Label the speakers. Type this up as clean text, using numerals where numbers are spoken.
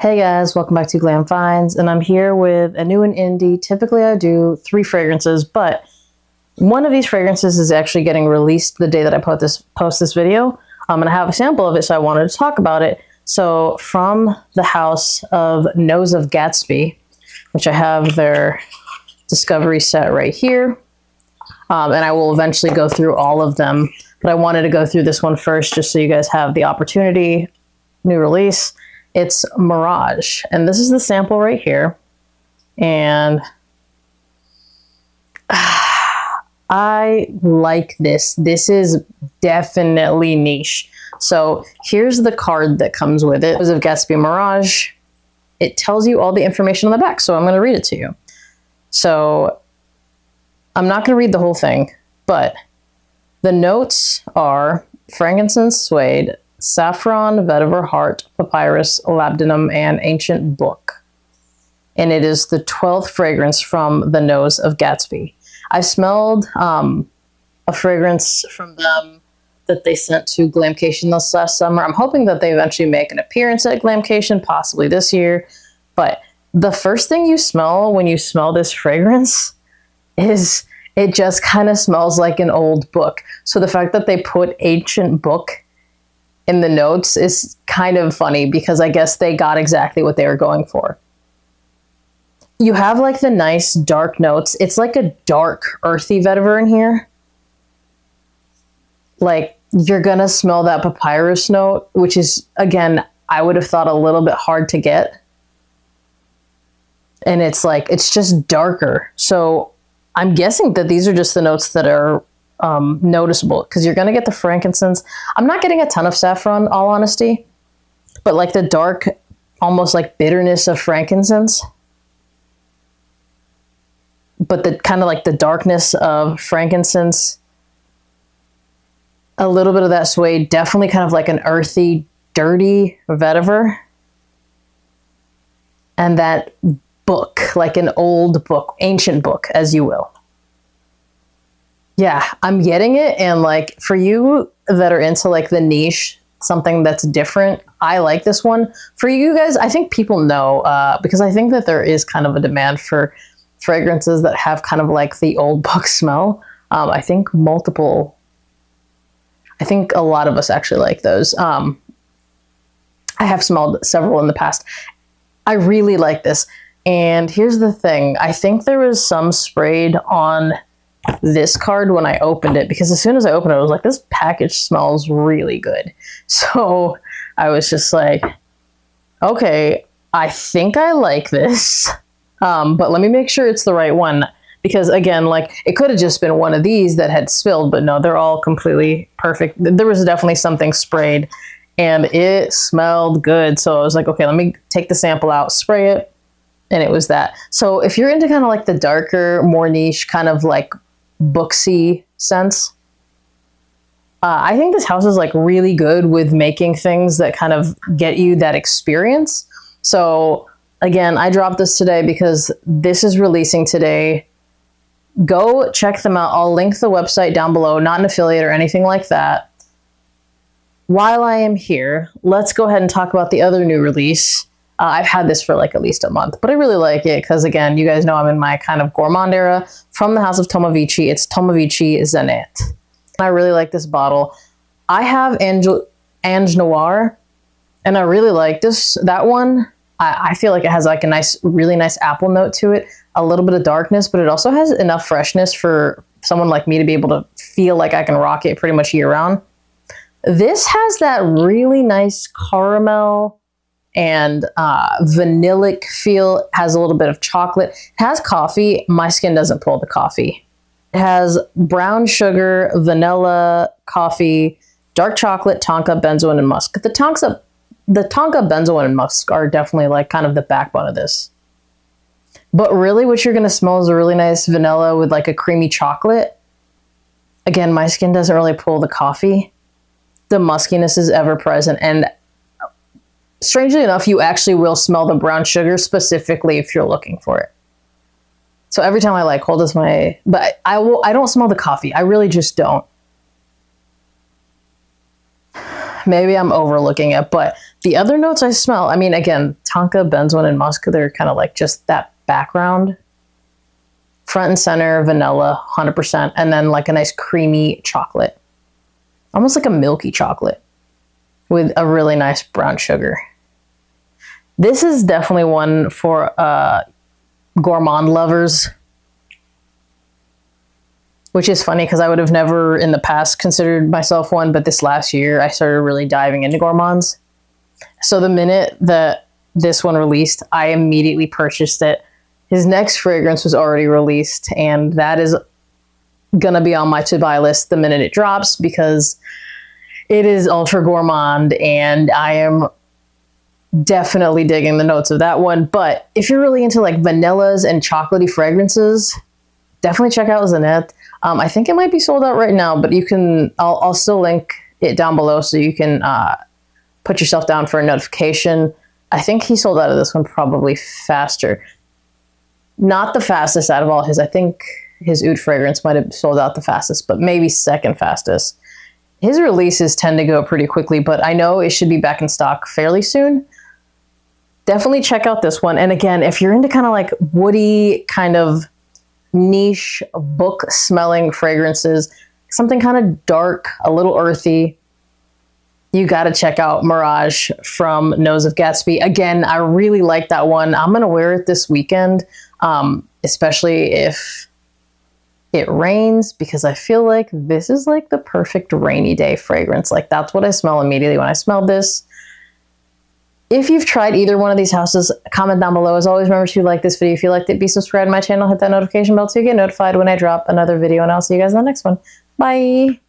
Speaker 1: Hey guys, welcome back to Glam Finds, and I'm here with a new and indie. Typically I do 3 fragrances, but one of these fragrances is actually getting released the day that I post this video. And I have a sample of it, so I wanted to talk about it. So from the house of Nose of Gatsby, which I have their discovery set right here, and I will eventually go through all of them, but I wanted to go through this one first just so you guys have the opportunity. New release. It's Mirage, and this is the sample right here, and I like this. This is definitely niche. So here's the card that comes with it. Nose of Gatsby Mirage. It tells you all the information on the back, so I'm going to read it to you. So I'm not going to read the whole thing, but the notes are frankincense, suede, saffron, vetiver, heart, papyrus, labdanum, and ancient book. And it is the 12th fragrance from the Nose of Gatsby. I smelled a fragrance from them that they sent to Glamcation this last summer. I'm hoping that they eventually make an appearance at Glamcation, possibly this year. But the first thing you smell when you smell this fragrance is it just kind of smells like an old book. So the fact that they put ancient book in the notes is kind of funny because I guess they got exactly what they were going for. You have like the nice dark notes. It's like a dark earthy vetiver in here. Like you're gonna smell that papyrus note, which is, again, I would have thought a little bit hard to get. And it's like, it's just darker. So I'm guessing that these are just the notes that are noticeable, because you're going to get the frankincense. I'm not getting a ton of saffron, all honesty, but like the dark, almost like bitterness of frankincense, but the kind of like the darkness of frankincense, a little bit of that suede, definitely kind of like an earthy, dirty vetiver, and that book, like an old book, ancient book, as you will. Yeah, I'm getting it. And like for you that are into like the niche, something that's different, I like this one. For you guys, I think people know, because I think that there is kind of a demand for fragrances that have kind of like the old book smell. I think a lot of us actually like those. I have smelled several in the past. I really like this. And here's the thing. I think there was some sprayed on this card when I opened it, because as soon as I opened it, I was like, this package smells really good. So I was just like, okay, I think I like this, but let me make sure it's the right one, because again, like it could have just been one of these that had spilled, but no, they're all completely perfect. There was definitely something sprayed and it smelled good. So I was like, okay, let me take the sample out, spray it, and it was that. So if you're into kind of like the darker, more niche kind of like booksy sense, I think this house is like really good with making things that kind of get you that experience. So again, I dropped this today because this is releasing today. Go check them out. I'll link the website down below, not an affiliate or anything like that. While I am here, let's go ahead and talk about the other new release. I've had this for like at least a month, but I really like it because, again, you guys know I'm in my kind of gourmand era. From the house of Tomavicci, it's Tomavicci Xanat. I really like this bottle. I have Ange Noir, and I really like that one. I feel like it has like a nice, really nice apple note to it, a little bit of darkness, but it also has enough freshness for someone like me to be able to feel like I can rock it pretty much year round. This has that really nice caramel and vanillic feel, has a little bit of chocolate, it has coffee. My skin doesn't pull the coffee. It has brown sugar, vanilla, coffee, dark chocolate, tonka, benzoin, and musk. The tonka, benzoin, and musk are definitely like kind of the backbone of this. But really what you're going to smell is a really nice vanilla with like a creamy chocolate. Again, my skin doesn't really pull the coffee. The muskiness is ever present, and strangely enough, you actually will smell the brown sugar specifically if you're looking for it. So every time I like hold this but I don't smell the coffee. I really just don't. Maybe I'm overlooking it, but The other notes I smell, I mean, again, tonka, benzoin, and musk, they're kind of like just that background. Front and center, vanilla, 100%. And then like a nice creamy chocolate. Almost like a milky chocolate with a really nice brown sugar. This is definitely one for gourmand lovers. Which is funny because I would have never in the past considered myself one, but this last year I started really diving into gourmands. So the minute that this one released, I immediately purchased it. His next fragrance was already released, and that is gonna be on my to-buy list the minute it drops because it is ultra gourmand, and I am definitely digging the notes of that one. But if you're really into like vanillas and chocolatey fragrances, definitely check out Xanat. I think it might be sold out right now, but you can, I'll still link it down below so you can put yourself down for a notification. I think he sold out of this one probably faster. Not the fastest out of all his. I think his oud fragrance might have sold out the fastest, but maybe second fastest. His releases tend to go pretty quickly, but I know it should be back in stock fairly soon. Definitely check out this one. And again, if you're into kind of like woody, kind of niche book smelling fragrances, something kind of dark, a little earthy, you got to check out Mirage from Nose of Gatsby. Again, I really like that one. I'm going to wear it this weekend, especially if it rains, because I feel like this is like the perfect rainy day fragrance. Like that's what I smell immediately when I smell this. If you've tried either one of these houses, comment down below. As always, remember to like this video if you liked it. Be subscribed to my channel. Hit that notification bell to get notified when I drop another video. And I'll see you guys in the next one. Bye.